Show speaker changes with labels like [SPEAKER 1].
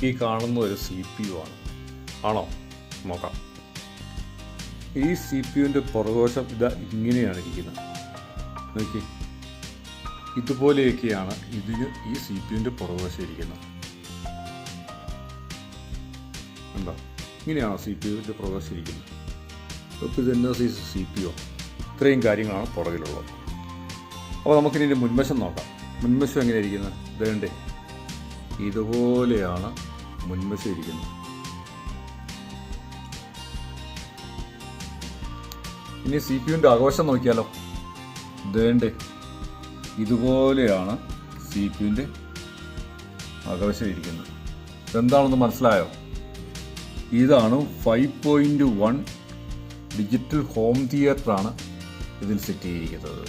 [SPEAKER 1] ഈ കാണുന്ന ഒരു CPU ആണ്. ആണോ? നോക്കാം. ഈ CPUവിൻ്റെ പുറകുവശം ഇതാ ഇങ്ങനെയാണ് ഇരിക്കുന്നത്. നോക്കി, ഇതുപോലെയൊക്കെയാണ് ഈ CPUവിൻ്റെ പുറകുവശം ഇരിക്കുന്നത്. എന്താ ഇങ്ങനെയാണോ CPUവിൻ്റെ പുറകുവശം ഇരിക്കുന്നത്? അപ്പോൾ ഇതെന്നാ സൈസ് CPU? ഇത്രയും കാര്യങ്ങളാണ് പുറകിലുള്ളത്. അപ്പോൾ നമുക്കിനി ഇതിൻ്റെ മുൻവശം നോക്കാം. മുൻവശം എങ്ങനെ ഇരിക്കുന്നത്? ഇതേണ്ടേ, ഇതുപോലെയാണ് മുൻവശം ഇരിക്കുന്നത്. ഇനി CPUവിൻ്റെ അകവശം നോക്കിയാലോ. ഇതേണ്ടേ, ഇതുപോലെയാണ് CPUവിൻ്റെ അകവശം ഇരിക്കുന്നത്. ഇതെന്താണെന്ന് മനസ്സിലായോ? ഇതാണ് 5.1 ഡിജിറ്റൽ ഹോം തിയേറ്ററാണ് ഇതിൽ സെറ്റ് ചെയ്തിരിക്കുന്നത്.